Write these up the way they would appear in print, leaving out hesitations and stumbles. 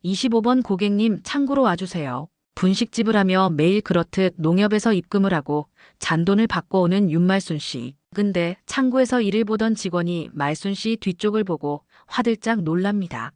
25번 고객님 창구로 와주세요. 분식집을 하며 매일 그렇듯 농협에서 입금을 하고 잔돈을 받고 오는 윤말순 씨. 근데 창구에서 일을 보던 직원이 말순 씨 뒤쪽을 보고 화들짝 놀랍니다.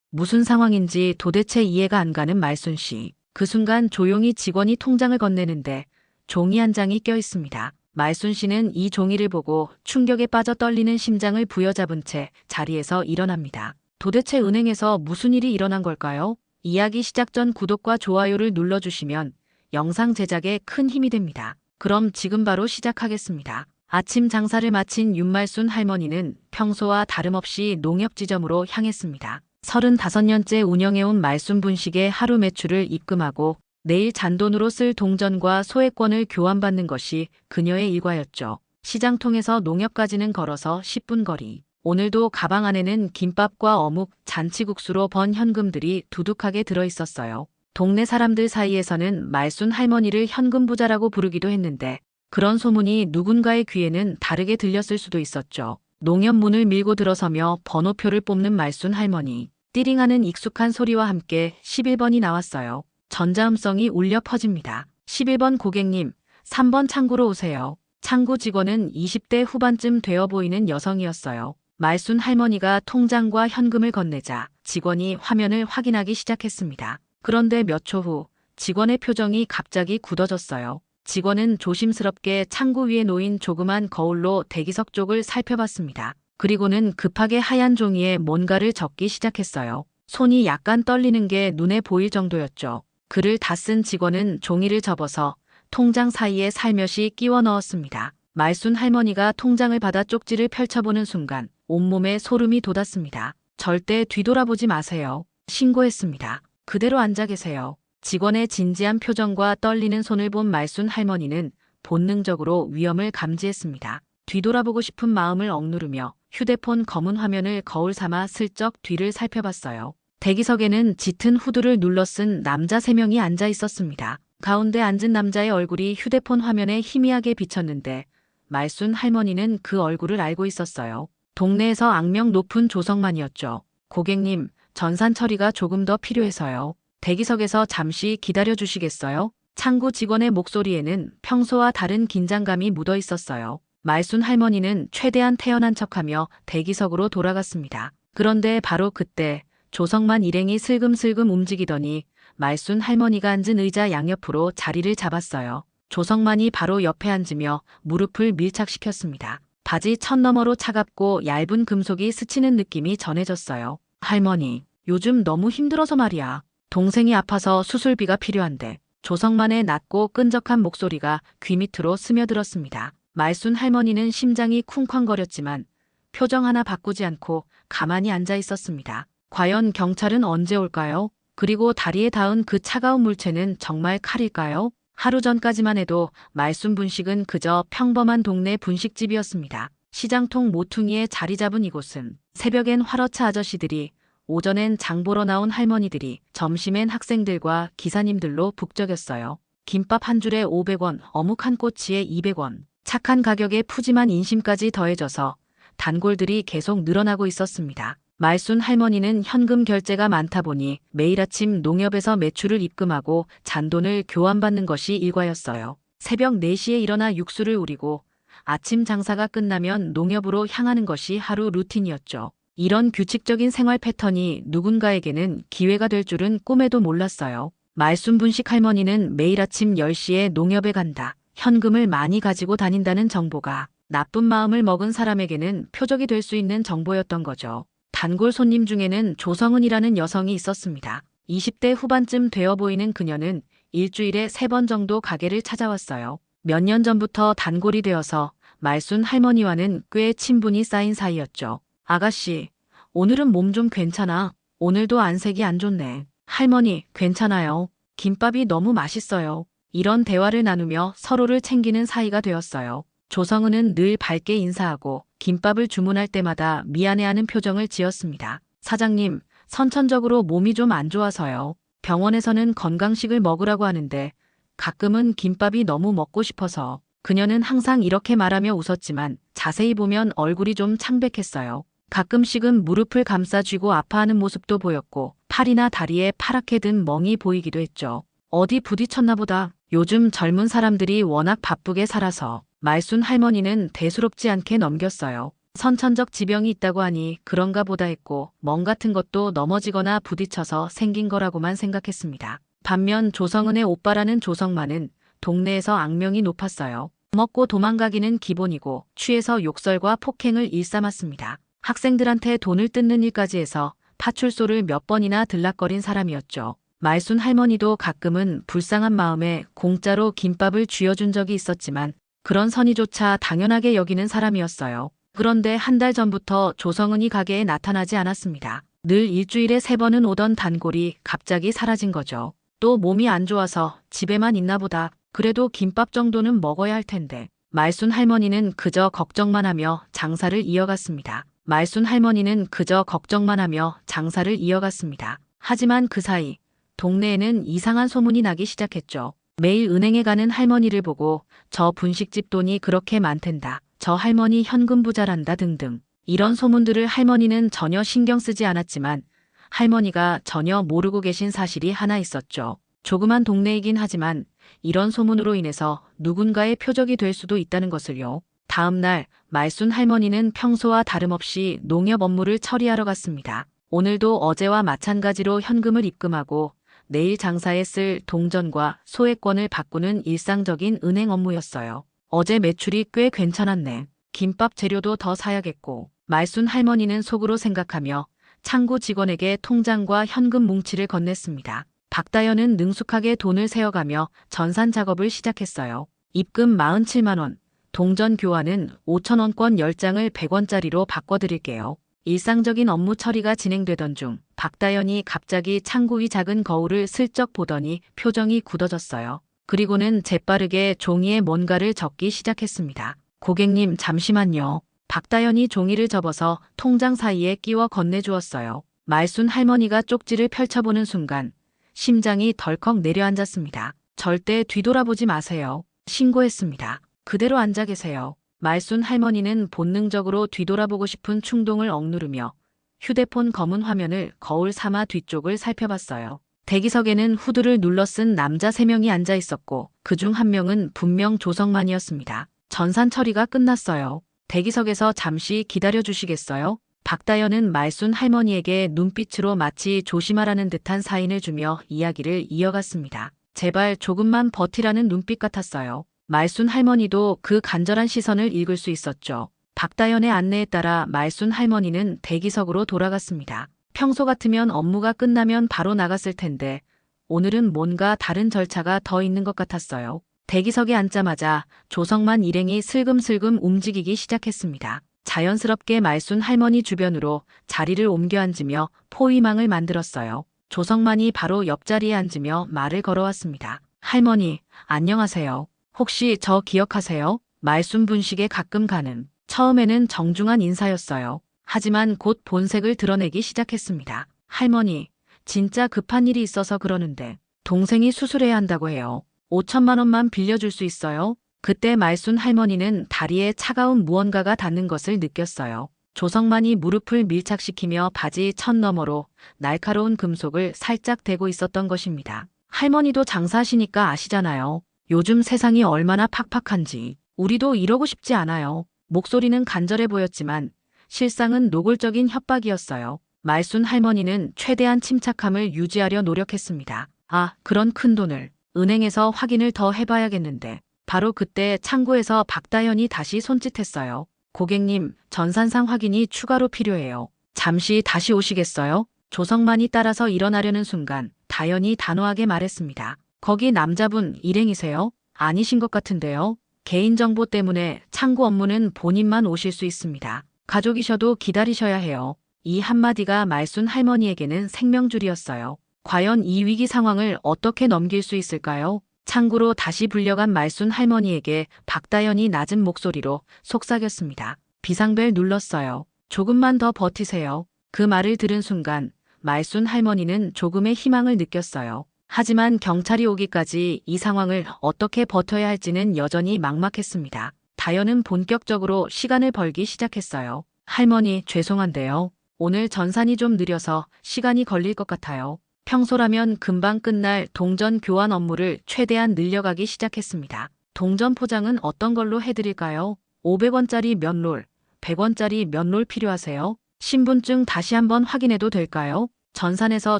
무슨 상황인지 도대체 이해가 안 가는 말순 씨. 그 순간 조용히 직원이 통장을 건네는데 종이 한 장이 껴 있습니다. 말순 씨는 이 종이를 보고 충격에 빠져 떨리는 심장을 부여잡은 채 자리에서 일어납니다. 도대체 은행에서 무슨 일이 일어난 걸까요? 이야기 시작 전 구독과 좋아요를 눌러주시면 영상 제작에 큰 힘이 됩니다. 그럼 지금 바로 시작하겠습니다. 아침 장사를 마친 윤말순 할머니는 평소와 다름없이 농협지점으로 향했습니다. 35년째 운영해온 말순 분식의 하루 매출을 입금하고 내일 잔돈으로 쓸 동전과 소액권을 교환받는 것이 그녀의 일과였죠. 시장 통해서 농협까지는 걸어서 10분 거리. 오늘도 가방 안에는 김밥과 어묵, 잔치국수로 번 현금들이 두둑하게 들어있었어요. 동네 사람들 사이에서는 말순 할머니를 현금 부자라고 부르기도 했는데 그런 소문이 누군가의 귀에는 다르게 들렸을 수도 있었죠. 농협 문을 밀고 들어서며 번호표를 뽑는 말순 할머니. 띠링하는 익숙한 소리와 함께 11번이 나왔어요. 전자음성이 울려 퍼집니다. 11번 고객님, 3번 창구로 오세요. 창구 직원은 20대 후반쯤 되어 보이는 여성이었어요. 말순 할머니가 통장과 현금을 건네자 직원이 화면을 확인하기 시작했습니다. 그런데 몇 초 후 직원의 표정이 갑자기 굳어졌어요. 직원은 조심스럽게 창구 위에 놓인 조그만 거울로 대기석 쪽을 살펴봤습니다. 그리고는 급하게 하얀 종이에 뭔가를 적기 시작했어요. 손이 약간 떨리는 게 눈에 보일 정도였죠. 글을 다 쓴 직원은 종이를 접어서 통장 사이에 살며시 끼워 넣었습니다. 말순 할머니가 통장을 받아 쪽지를 펼쳐보는 순간 온몸에 소름이 돋았습니다. 절대 뒤돌아보지 마세요. 신고했습니다. 그대로 앉아 계세요. 직원의 진지한 표정과 떨리는 손을 본 말순 할머니는 본능적으로 위험을 감지했습니다. 뒤돌아보고 싶은 마음을 억누르며 휴대폰 검은 화면을 거울 삼아 슬쩍 뒤를 살펴봤어요. 대기석에는 짙은 후드를 눌러 쓴 남자 3명이 앉아 있었습니다. 가운데 앉은 남자의 얼굴이 휴대폰 화면에 희미하게 비쳤는데 말순 할머니는 그 얼굴을 알고 있었어요. 동네에서 악명 높은 조성만이었죠. 고객님, 전산 처리가 조금 더 필요해서요. 대기석에서 잠시 기다려 주시겠어요? 창구 직원의 목소리에는 평소와 다른 긴장감이 묻어 있었어요. 말순 할머니는 최대한 태연한 척하며 대기석으로 돌아갔습니다. 그런데 바로 그때 조성만 일행이 슬금슬금 움직이더니 말순 할머니가 앉은 의자 양옆으로 자리를 잡았어요. 조성만이 바로 옆에 앉으며 무릎을 밀착시켰습니다. 바지 천 너머로 차갑고 얇은 금속이 스치는 느낌이 전해졌어요. 할머니, 요즘 너무 힘들어서 말이야. 동생이 아파서 수술비가 필요한데. 조성만의 낮고 끈적한 목소리가 귀 밑으로 스며들었습니다. 말순 할머니는 심장이 쿵쾅거렸지만 표정 하나 바꾸지 않고 가만히 앉아 있었습니다. 과연 경찰은 언제 올까요? 그리고 다리에 닿은 그 차가운 물체는 정말 칼일까요? 하루 전까지만 해도 말순 분식은 그저 평범한 동네 분식집이었습니다. 시장통 모퉁이에 자리 잡은 이곳은 새벽엔 화러차 아저씨들이, 오전엔 장보러 나온 할머니들이, 점심엔 학생들과 기사님들로 북적였어요. 김밥 한 줄에 500원, 어묵 한 꼬치에 200원. 착한 가격에 푸짐한 인심까지 더해져서 단골들이 계속 늘어나고 있었습니다. 말순 할머니는 현금 결제가 많다 보니 매일 아침 농협에서 매출을 입금하고 잔돈을 교환받는 것이 일과였어요. 새벽 4시에 일어나 육수를 우리고 아침 장사가 끝나면 농협으로 향하는 것이 하루 루틴이었죠. 이런 규칙적인 생활 패턴이 누군가에게는 기회가 될 줄은 꿈에도 몰랐어요. 말순 분식 할머니는 매일 아침 10시에 농협에 간다. 현금을 많이 가지고 다닌다는 정보가 나쁜 마음을 먹은 사람에게는 표적이 될 수 있는 정보였던 거죠. 단골 손님 중에는 조성은이라는 여성이 있었습니다. 20대 후반쯤 되어 보이는 그녀는 일주일에 3번 정도 가게를 찾아왔어요. 몇 년 전부터 단골이 되어서 말순 할머니와는 꽤 친분이 쌓인 사이였죠. 아가씨, 오늘은 몸 좀 괜찮아? 오늘도 안색이 안 좋네. 할머니, 괜찮아요. 김밥이 너무 맛있어요. 이런 대화를 나누며 서로를 챙기는 사이가 되었어요. 조성은은 늘 밝게 인사하고 김밥을 주문할 때마다 미안해하는 표정을 지었습니다. 사장님, 선천적으로 몸이 좀 안 좋아서요. 병원에서는 건강식을 먹으라고 하는데 가끔은 김밥이 너무 먹고 싶어서. 그녀는 항상 이렇게 말하며 웃었지만 자세히 보면 얼굴이 좀 창백했어요. 가끔씩은 무릎을 감싸 쥐고 아파하는 모습도 보였고 팔이나 다리에 파랗게 든 멍이 보이기도 했죠. 어디 부딪혔나 보다. 요즘 젊은 사람들이 워낙 바쁘게 살아서 말순 할머니는 대수롭지 않게 넘겼어요. 선천적 지병이 있다고 하니 그런가 보다 했고 멍 같은 것도 넘어지거나 부딪혀서 생긴 거라고만 생각했습니다. 반면 조성은의 오빠라는 조성만은 동네에서 악명이 높았어요. 먹고 도망가기는 기본이고 취해서 욕설과 폭행을 일삼았습니다. 학생들한테 돈을 뜯는 일까지 해서 파출소를 몇 번이나 들락거린 사람이었죠. 말순 할머니도 가끔은 불쌍한 마음에 공짜로 김밥을 쥐어준 적이 있었지만 그런 선의조차 당연하게 여기는 사람이었어요. 그런데 한 달 전부터 조성은이 가게에 나타나지 않았습니다. 늘 일주일에 3번은 오던 단골이 갑자기 사라진 거죠. 또 몸이 안 좋아서 집에만 있나 보다. 그래도 김밥 정도는 먹어야 할 텐데. 말순 할머니는 그저 걱정만 하며 장사를 이어갔습니다. 말순 할머니는 그저 걱정만 하며 장사를 이어갔습니다. 하지만 그 사이 동네에는 이상한 소문이 나기 시작했죠. 매일 은행에 가는 할머니를 보고 저 분식집 돈이 그렇게 많댄다. 저 할머니 현금 부자란다 등등. 이런 소문들을 할머니는 전혀 신경 쓰지 않았지만 할머니가 전혀 모르고 계신 사실이 하나 있었죠. 조그만 동네이긴 하지만 이런 소문으로 인해서 누군가의 표적이 될 수도 있다는 것을요. 다음 날 말순 할머니는 평소와 다름없이 농협 업무를 처리하러 갔습니다. 오늘도 어제와 마찬가지로 현금을 입금하고 내일 장사에 쓸 동전과 소액권을 바꾸는 일상적인 은행 업무였어요. 어제 매출이 꽤 괜찮았네. 김밥 재료도 더 사야겠고. 말순 할머니는 속으로 생각하며 창구 직원에게 통장과 현금 뭉치를 건넸습니다. 박다연은 능숙하게 돈을 세어가며 전산 작업을 시작했어요. 입금 47만 원, 동전 교환은 5,000원권 10장을 100원짜리로 바꿔드릴게요. 일상적인 업무 처리가 진행되던 중 박다연이 갑자기 창구 위 작은 거울을 슬쩍 보더니 표정이 굳어졌어요. 그리고는 재빠르게 종이에 뭔가를 적기 시작했습니다. 고객님 잠시만요. 박다연이 종이를 접어서 통장 사이에 끼워 건네주었어요. 말순 할머니가 쪽지를 펼쳐보는 순간 심장이 덜컥 내려앉았습니다. 절대 뒤돌아보지 마세요. 신고했습니다. 그대로 앉아 계세요. 말순 할머니는 본능적으로 뒤돌아보고 싶은 충동을 억누르며 휴대폰 검은 화면을 거울 삼아 뒤쪽을 살펴봤어요. 대기석에는 후드를 눌러 쓴 남자 3명이 앉아 있었고 그중 한 명은 분명 조성만이었습니다. 전산 처리가 끝났어요. 대기석에서 잠시 기다려 주시겠어요? 박다연은 말순 할머니에게 눈빛으로 마치 조심하라는 듯한 사인을 주며 이야기를 이어갔습니다. 제발 조금만 버티라는 눈빛 같았어요. 말순 할머니도 그 간절한 시선을 읽을 수 있었죠. 박다연의 안내에 따라 말순 할머니는 대기석으로 돌아갔습니다. 평소 같으면 업무가 끝나면 바로 나갔을 텐데 오늘은 뭔가 다른 절차가 더 있는 것 같았어요. 대기석에 앉자마자 조성만 일행이 슬금슬금 움직이기 시작했습니다. 자연스럽게 말순 할머니 주변으로 자리를 옮겨 앉으며 포위망을 만들었어요. 조성만이 바로 옆자리에 앉으며 말을 걸어왔습니다. 할머니, 안녕하세요. 혹시 저 기억하세요? 말순 분식에 가끔 가는. 처음에는 정중한 인사였어요. 하지만 곧 본색을 드러내기 시작했습니다. 할머니, 진짜 급한 일이 있어서 그러는데 동생이 수술해야 한다고 해요. 5천만 원만 빌려줄 수 있어요? 그때 말순 할머니는 다리에 차가운 무언가가 닿는 것을 느꼈어요. 조성만이 무릎을 밀착시키며 바지 천 너머로 날카로운 금속을 살짝 대고 있었던 것입니다. 할머니도 장사하시니까 아시잖아요. 요즘 세상이 얼마나 팍팍한지. 우리도 이러고 싶지 않아요. 목소리는 간절해 보였지만 실상은 노골적인 협박이었어요. 말순 할머니는 최대한 침착함을 유지하려 노력했습니다. 아, 그런 큰 돈을. 은행에서 확인을 더 해봐야겠는데. 바로 그때 창구에서 박다연이 다시 손짓했어요. 고객님, 전산상 확인이 추가로 필요해요. 잠시 다시 오시겠어요? 조성만이 따라서 일어나려는 순간 다연이 단호하게 말했습니다. 거기 남자분 일행이세요? 아니신 것 같은데요. 개인정보 때문에 창구 업무는 본인만 오실 수 있습니다. 가족이셔도 기다리셔야 해요. 이 한마디가 말순 할머니에게는 생명줄이었어요. 과연 이 위기 상황을 어떻게 넘길 수 있을까요? 창구로 다시 불려간 말순 할머니에게 박다연이 낮은 목소리로 속삭였습니다. 비상벨 눌렀어요. 조금만 더 버티세요. 그 말을 들은 순간 말순 할머니는 조금의 희망을 느꼈어요. 하지만 경찰이 오기까지 이 상황을 어떻게 버텨야 할지는 여전히 막막했습니다. 다연은 본격적으로 시간을 벌기 시작했어요. 할머니, 죄송한데요. 오늘 전산이 좀 느려서 시간이 걸릴 것 같아요. 평소라면 금방 끝날 동전 교환 업무를 최대한 늘려가기 시작했습니다. 동전 포장은 어떤 걸로 해드릴까요? 500원짜리 몇 롤, 100원짜리 몇 롤 필요하세요? 신분증 다시 한번 확인해도 될까요? 전산에서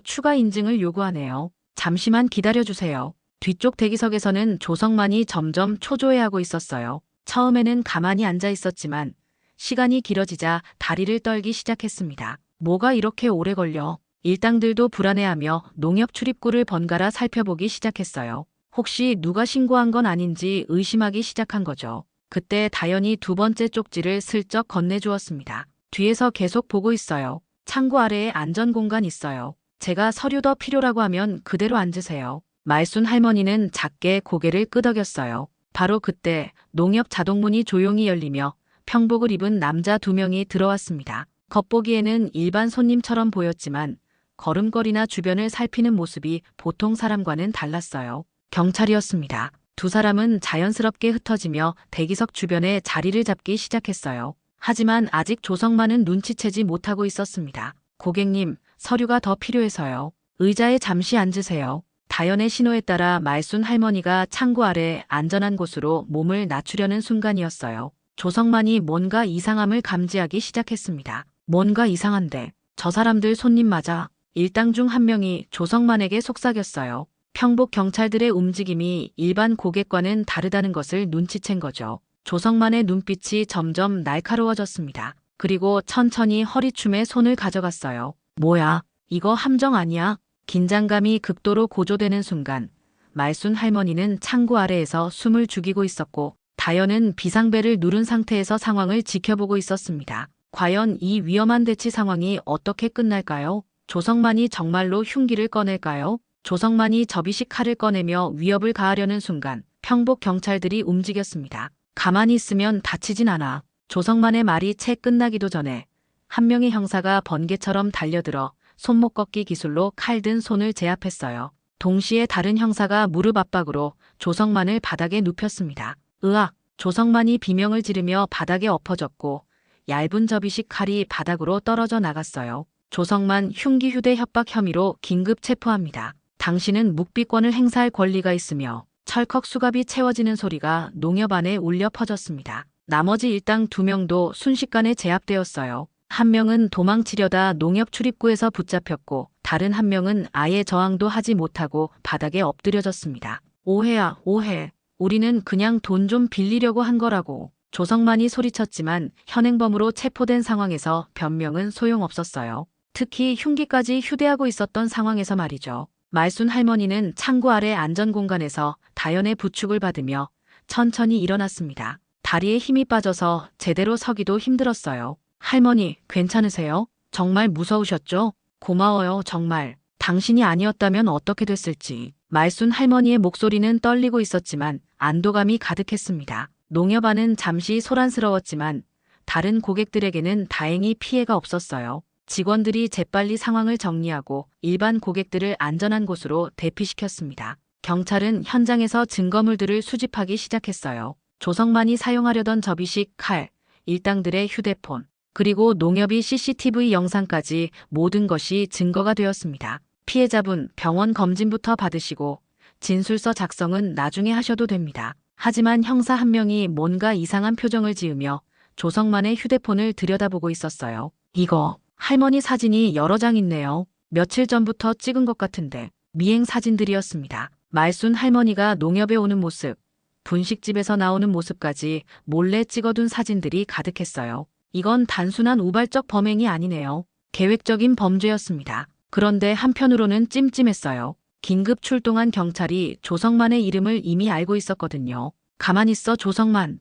추가 인증을 요구하네요. 잠시만 기다려주세요. 뒤쪽 대기석에서는 조성만이 점점 초조해하고 있었어요. 처음에는 가만히 앉아 있었지만 시간이 길어지자 다리를 떨기 시작했습니다. 뭐가 이렇게 오래 걸려? 일당들도 불안해하며 농협 출입구를 번갈아 살펴보기 시작했어요. 혹시 누가 신고한 건 아닌지 의심하기 시작한 거죠. 그때 다연이 두 번째 쪽지를 슬쩍 건네주었습니다. 뒤에서 계속 보고 있어요. 창고 아래에 안전 공간 있어요. 제가 서류 더 필요라고 하면 그대로 앉으세요. 말순 할머니는 작게 고개를 끄덕였어요. 바로 그때 농협 자동문이 조용히 열리며 평복을 입은 남자 두 명이 들어왔습니다. 겉보기에는 일반 손님처럼 보였지만 걸음걸이나 주변을 살피는 모습이 보통 사람과는 달랐어요. 경찰이었습니다. 두 사람은 자연스럽게 흩어지며 대기석 주변에 자리를 잡기 시작했어요. 하지만 아직 조성만은 눈치채지 못하고 있었습니다. 고객님, 서류가 더 필요해서요. 의자에 잠시 앉으세요. 다연의 신호에 따라 말순 할머니가 창고 아래 안전한 곳으로 몸을 낮추려는 순간이었어요. 조성만이 뭔가 이상함을 감지하기 시작했습니다. 뭔가 이상한데 저 사람들 손님 맞아? 일당 중 한 명이 조성만에게 속삭였어요. 평복 경찰들의 움직임이 일반 고객과는 다르다는 것을 눈치챈 거죠. 조성만의 눈빛이 점점 날카로워졌습니다. 그리고 천천히 허리춤에 손을 가져갔어요. 뭐야, 이거 함정 아니야? 긴장감이 극도로 고조되는 순간 말순 할머니는 창고 아래에서 숨을 죽이고 있었고 다연은 비상벨을 누른 상태에서 상황을 지켜보고 있었습니다. 과연 이 위험한 대치 상황이 어떻게 끝날까요? 조성만이 정말로 흉기를 꺼낼까요? 조성만이 접이식 칼을 꺼내며 위협을 가하려는 순간 평복 경찰들이 움직였습니다. 가만히 있으면 다치진 않아. 조성만의 말이 채 끝나기도 전에 한 명의 형사가 번개처럼 달려들어 손목 꺾기 기술로 칼 든 손을 제압했어요. 동시에 다른 형사가 무릎 압박으로 조성만을 바닥에 눕혔습니다. 으악! 조성만이 비명을 지르며 바닥에 엎어졌고 얇은 접이식 칼이 바닥으로 떨어져 나갔어요. 조성만 흉기 휴대 협박 혐의로 긴급 체포합니다. 당신은 묵비권을 행사할 권리가 있으며 철컥 수갑이 채워지는 소리가 농협 안에 울려 퍼졌습니다. 나머지 일당 두 명도 순식간에 제압되었어요. 한 명은 도망치려다 농협 출입구에서 붙잡혔고 다른 한 명은 아예 저항도 하지 못하고 바닥에 엎드려졌습니다. 오해야, 오해. 우리는 그냥 돈 좀 빌리려고 한 거라고. 조성만이 소리쳤지만 현행범으로 체포된 상황에서 변명은 소용없었어요. 특히 흉기까지 휴대하고 있었던 상황에서 말이죠. 말순 할머니는 창고 아래 안전공간에서 다연의 부축을 받으며 천천히 일어났습니다. 다리에 힘이 빠져서 제대로 서기도 힘들었어요. 할머니, 괜찮으세요? 정말 무서우셨죠? 고마워요, 정말. 당신이 아니었다면 어떻게 됐을지. 말순 할머니의 목소리는 떨리고 있었지만 안도감이 가득했습니다. 농협 안은 잠시 소란스러웠지만 다른 고객들에게는 다행히 피해가 없었어요. 직원들이 재빨리 상황을 정리하고 일반 고객들을 안전한 곳으로 대피시켰습니다. 경찰은 현장에서 증거물들을 수집하기 시작했어요. 조성만이 사용하려던 접이식 칼, 일당들의 휴대폰, 그리고 농협이 CCTV 영상까지 모든 것이 증거가 되었습니다. 피해자분 병원 검진부터 받으시고 진술서 작성은 나중에 하셔도 됩니다. 하지만 형사 한 명이 뭔가 이상한 표정을 지으며 조성만의 휴대폰을 들여다보고 있었어요. 이거 할머니 사진이 여러 장 있네요. 며칠 전부터 찍은 것 같은데 미행 사진들이었습니다. 말순 할머니가 농협에 오는 모습, 분식집에서 나오는 모습까지 몰래 찍어둔 사진들이 가득했어요. 이건 단순한 우발적 범행이 아니네요. 계획적인 범죄였습니다. 그런데 한편으로는 찜찜했어요. 긴급 출동한 경찰이 조성만의 이름을 이미 알고 있었거든요. 가만히 있어 조성만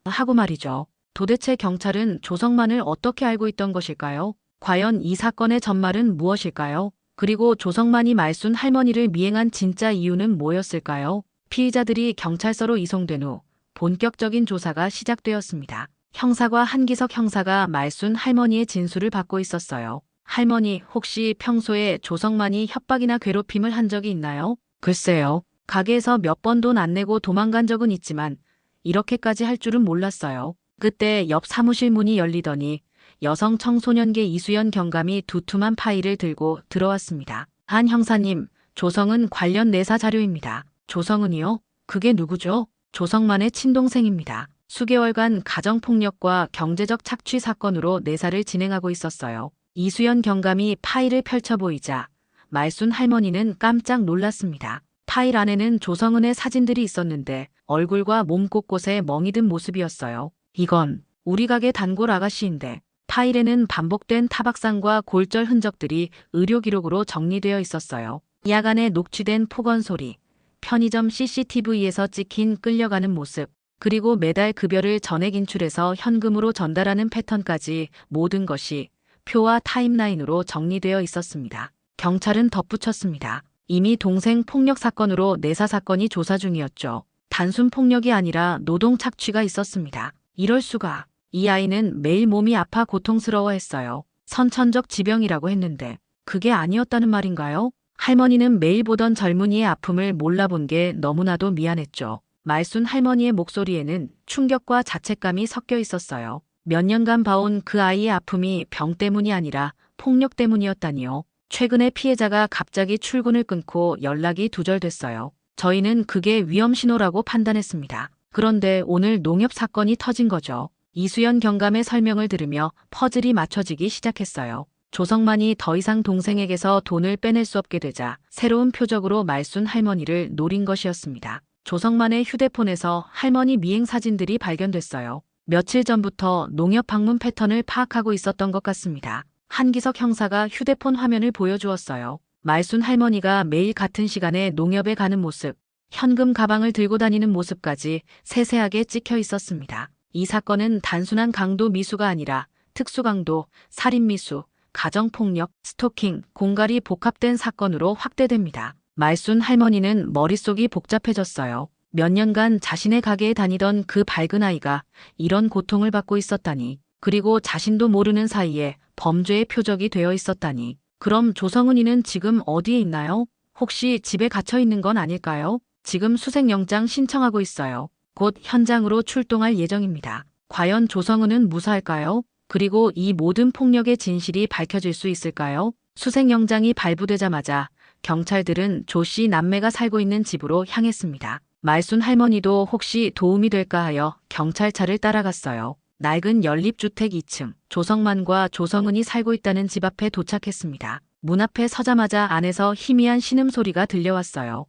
하고 말이죠. 도대체 경찰은 조성만을 어떻게 알고 있던 것일까요? 과연 이 사건의 전말은 무엇일까요? 그리고 조성만이 말순 할머니를 미행한 진짜 이유는 뭐였을까요? 피의자들이 경찰서로 이송된 후 본격적인 조사가 시작되었습니다. 형사과 한기석 형사가 말순 할머니의 진술을 받고 있었어요. 할머니, 혹시 평소에 조성만이 협박이나 괴롭힘을 한 적이 있나요? 글쎄요. 가게에서 몇 번 돈 안 내고 도망간 적은 있지만 이렇게까지 할 줄은 몰랐어요. 그때 옆 사무실 문이 열리더니 여성 청소년계 이수연 경감이 두툼한 파일을 들고 들어왔습니다. 한 형사님, 조성은 관련 내사 자료입니다. 조성은이요? 그게 누구죠? 조성만의 친동생입니다. 수개월간 가정폭력과 경제적 착취 사건으로 내사를 진행하고 있었어요. 이수연 경감이 파일을 펼쳐 보이자 말순 할머니는 깜짝 놀랐습니다. 파일 안에는 조성은의 사진들이 있었는데 얼굴과 몸 곳곳에 멍이 든 모습이었어요. 이건 우리 가게 단골 아가씨인데. 파일에는 반복된 타박상과 골절 흔적들이 의료 기록으로 정리되어 있었어요. 야간에 녹취된 폭언 소리, 편의점 CCTV에서 찍힌 끌려가는 모습, 그리고 매달 급여를 전액 인출해서 현금으로 전달하는 패턴까지 모든 것이 표와 타임라인으로 정리되어 있었습니다. 경찰은 덧붙였습니다. 이미 동생 폭력 사건으로 내사 사건이 조사 중이었죠. 단순 폭력이 아니라 노동 착취가 있었습니다. 이럴 수가. 이 아이는 매일 몸이 아파 고통스러워했어요. 선천적 지병이라고 했는데 그게 아니었다는 말인가요? 할머니는 매일 보던 젊은이의 아픔을 몰라본 게 너무나도 미안했죠. 말순 할머니의 목소리에는 충격과 자책감이 섞여 있었어요. 몇 년간 봐온 그 아이의 아픔이 병 때문이 아니라 폭력 때문이었다니요. 최근에 피해자가 갑자기 출근을 끊고 연락이 두절됐어요. 저희는 그게 위험 신호라고 판단했습니다. 그런데 오늘 농협 사건이 터진 거죠. 이수연 경감의 설명을 들으며 퍼즐이 맞춰지기 시작했어요. 조성만이 더 이상 동생에게서 돈을 빼낼 수 없게 되자 새로운 표적으로 말순 할머니를 노린 것이었습니다. 조성만의 휴대폰에서 할머니 미행 사진들이 발견됐어요. 며칠 전부터 농협 방문 패턴을 파악하고 있었던 것 같습니다. 한기석 형사가 휴대폰 화면을 보여주었어요. 말순 할머니가 매일 같은 시간에 농협에 가는 모습, 현금 가방을 들고 다니는 모습까지 세세하게 찍혀 있었습니다. 이 사건은 단순한 강도 미수가 아니라 특수강도, 살인미수, 가정폭력, 스토킹, 공갈이 복합된 사건으로 확대됩니다. 말순 할머니는 머릿속이 복잡해졌어요. 몇 년간 자신의 가게에 다니던 그 밝은 아이가 이런 고통을 받고 있었다니. 그리고 자신도 모르는 사이에 범죄의 표적이 되어 있었다니. 그럼 조성은이는 지금 어디에 있나요? 혹시 집에 갇혀 있는 건 아닐까요? 지금 수색영장 신청하고 있어요. 곧 현장으로 출동할 예정입니다. 과연 조성은은 무사할까요? 그리고 이 모든 폭력의 진실이 밝혀질 수 있을까요? 수색영장이 발부되자마자 경찰들은 조 씨 남매가 살고 있는 집으로 향했습니다. 말순 할머니도 혹시 도움이 될까 하여 경찰차를 따라갔어요. 낡은 연립주택 2층, 조성만과 조성은이 살고 있다는 집 앞에 도착했습니다. 문 앞에 서자마자 안에서 희미한 신음소리가 들려왔어요.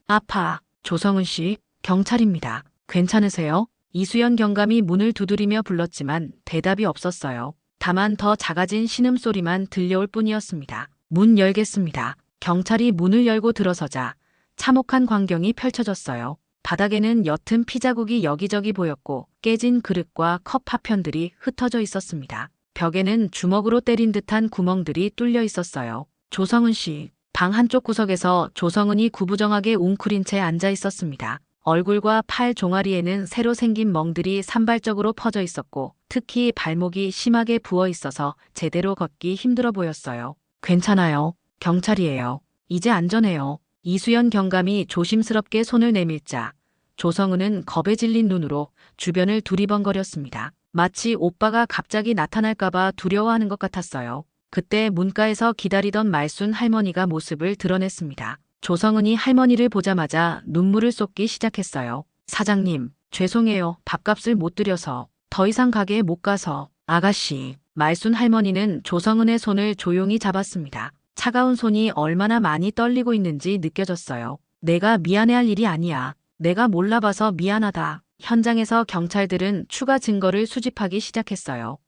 아파. 조성은 씨, 경찰입니다. 괜찮으세요? 이수연 경감이 문을 두드리며 불렀지만 대답이 없었어요. 다만 더 작아진 신음소리만 들려올 뿐이었습니다. 문 열겠습니다. 경찰이 문을 열고 들어서자 참혹한 광경이 펼쳐졌어요. 바닥에는 옅은 피자국이 여기저기 보였고 깨진 그릇과 컵 파편들이 흩어져 있었습니다. 벽에는 주먹으로 때린 듯한 구멍들이 뚫려 있었어요. 조성은 씨, 방 한쪽 구석에서 조성은이 구부정하게 웅크린 채 앉아 있었습니다. 얼굴과 팔 종아리에는 새로 생긴 멍들이 산발적으로 퍼져 있었고 특히 발목이 심하게 부어 있어서 제대로 걷기 힘들어 보였어요. 괜찮아요. 경찰이에요. 이제 안전해요. 이수연 경감이 조심스럽게 손을 내밀자 조성은은 겁에 질린 눈으로 주변을 두리번거렸습니다. 마치 오빠가 갑자기 나타날까봐 두려워하는 것 같았어요. 그때 문가에서 기다리던 말순 할머니가 모습을 드러냈습니다. 조성은이 할머니를 보자마자 눈물을 쏟기 시작했어요. 사장님, 죄송해요. 밥값을 못 드려서. 더 이상 가게에 못 가서. 아가씨, 말순 할머니는 조성은의 손을 조용히 잡았습니다. 차가운 손이 얼마나 많이 떨리고 있는지 느껴졌어요. 내가 미안해할 일이 아니야. 내가 몰라봐서 미안하다. 현장에서 경찰들은 추가 증거를 수집하기 시작했어요.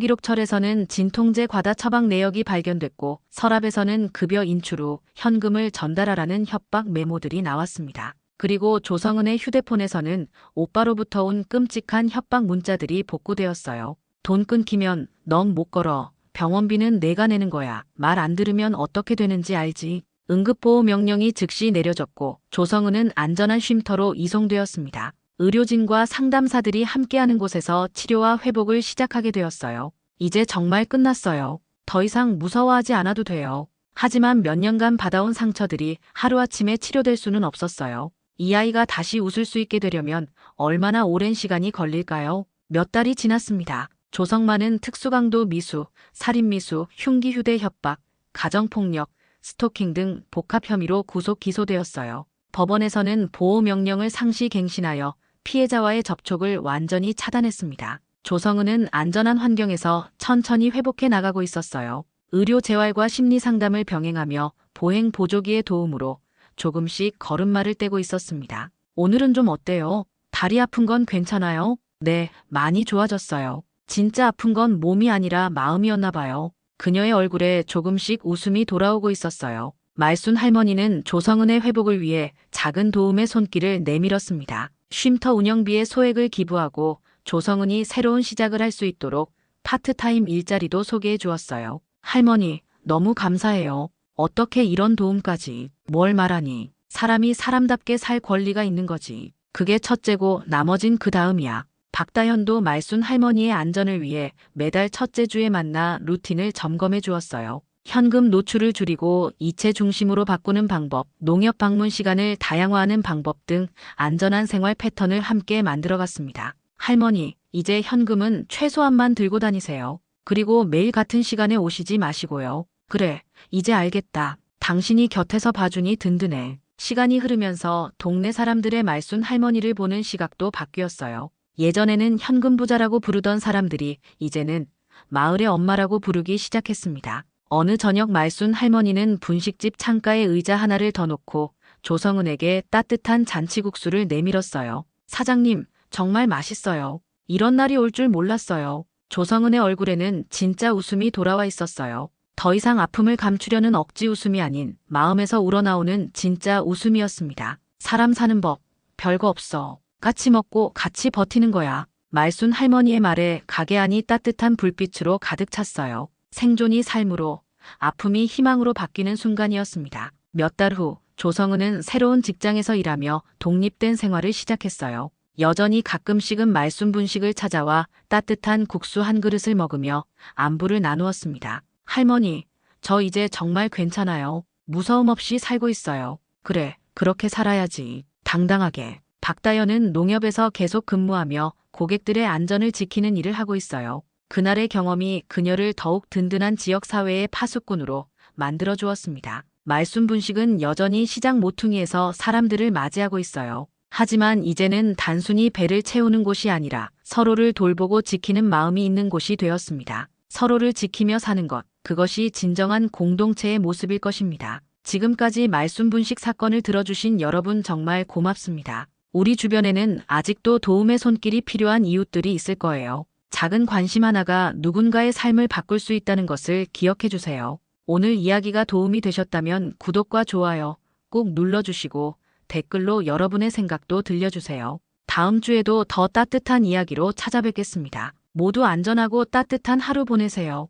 의무기록철에서는 진통제 과다 처방 내역이 발견됐고 서랍에서는 급여 인출 후 현금을 전달하라는 협박 메모들이 나왔습니다. 그리고 조성은의 휴대폰에서는 오빠로부터 온 끔찍한 협박 문자들이 복구되었어요. 돈 끊기면 넌 못 걸어. 병원비는 내가 내는 거야. 말 안 들으면 어떻게 되는지 알지. 응급보호 명령이 즉시 내려졌고 조성은은 안전한 쉼터로 이송되었습니다. 의료진과 상담사들이 함께하는 곳에서 치료와 회복을 시작하게 되었어요. 이제 정말 끝났어요. 더 이상 무서워하지 않아도 돼요. 하지만 몇 년간 받아온 상처들이 하루아침에 치료될 수는 없었어요. 이 아이가 다시 웃을 수 있게 되려면 얼마나 오랜 시간이 걸릴까요? 몇 달이 지났습니다. 조성만은 특수강도 미수, 살인미수, 흉기 휴대 협박, 가정폭력, 스토킹 등 복합 혐의로 구속 기소되었어요. 법원에서는 보호명령을 상시 갱신하여 피해자와의 접촉을 완전히 차단했습니다. 조성은은 안전한 환경에서 천천히 회복해 나가고 있었어요. 의료 재활과 심리 상담을 병행하며 보행 보조기의 도움으로 조금씩 걸음마를 떼고 있었습니다. 오늘은 좀 어때요? 다리 아픈 건 괜찮아요? 네, 많이 좋아졌어요. 진짜 아픈 건 몸이 아니라 마음이었나 봐요. 그녀의 얼굴에 조금씩 웃음이 돌아오고 있었어요. 말순 할머니는 조성은의 회복을 위해 작은 도움의 손길을 내밀었습니다. 쉼터 운영비에 소액을 기부하고 조성은이 새로운 시작을 할 수 있도록 파트타임 일자리도 소개해 주었어요. 할머니, 너무 감사해요. 어떻게 이런 도움까지. 뭘 말하니. 사람이 사람답게 살 권리가 있는 거지. 그게 첫째고 나머진 그 다음이야. 박다현도 말순 할머니의 안전을 위해 매달 첫째 주에 만나 루틴을 점검해 주었어요. 현금 노출을 줄이고 이체 중심으로 바꾸는 방법, 농협 방문 시간을 다양화하는 방법 등 안전한 생활 패턴을 함께 만들어갔습니다. 할머니, 이제 현금은 최소한만 들고 다니세요. 그리고 매일 같은 시간에 오시지 마시고요. 그래, 이제 알겠다. 당신이 곁에서 봐주니 든든해. 시간이 흐르면서 동네 사람들의 말순 할머니를 보는 시각도 바뀌었어요. 예전에는 현금 부자라고 부르던 사람들이 이제는 마을의 엄마라고 부르기 시작했습니다. 어느 저녁 말순 할머니는 분식집 창가에 의자 하나를 더 놓고 조성은에게 따뜻한 잔치국수를 내밀었어요. 사장님, 정말 맛있어요. 이런 날이 올 줄 몰랐어요. 조성은의 얼굴에는 진짜 웃음이 돌아와 있었어요. 더 이상 아픔을 감추려는 억지 웃음이 아닌 마음에서 우러나오는 진짜 웃음이었습니다. 사람 사는 법, 별거 없어. 같이 먹고 같이 버티는 거야. 말순 할머니의 말에 가게 안이 따뜻한 불빛으로 가득 찼어요. 생존이 삶으로, 아픔이 희망으로 바뀌는 순간이었습니다. 몇 달 후, 조성은은 새로운 직장에서 일하며 독립된 생활을 시작했어요. 여전히 가끔씩은 말순 분식을 찾아와 따뜻한 국수 한 그릇을 먹으며 안부를 나누었습니다. 할머니, 저 이제 정말 괜찮아요. 무서움 없이 살고 있어요. 그래, 그렇게 살아야지. 당당하게. 박다연은 농협에서 계속 근무하며 고객들의 안전을 지키는 일을 하고 있어요. 그날의 경험이 그녀를 더욱 든든한 지역사회의 파수꾼으로 만들어 주었습니다. 말순 분식은 여전히 시장 모퉁이에서 사람들을 맞이하고 있어요. 하지만 이제는 단순히 배를 채우는 곳이 아니라 서로를 돌보고 지키는 마음이 있는 곳이 되었습니다. 서로를 지키며 사는 것, 그것이 진정한 공동체의 모습일 것입니다. 지금까지 말순 분식 사건을 들어주신 여러분 정말 고맙습니다. 우리 주변에는 아직도 도움의 손길이 필요한 이웃들이 있을 거예요. 작은 관심 하나가 누군가의 삶을 바꿀 수 있다는 것을 기억해 주세요. 오늘 이야기가 도움이 되셨다면 구독과 좋아요 꼭 눌러주시고 댓글로 여러분의 생각도 들려주세요. 다음 주에도 더 따뜻한 이야기로 찾아뵙겠습니다. 모두 안전하고 따뜻한 하루 보내세요.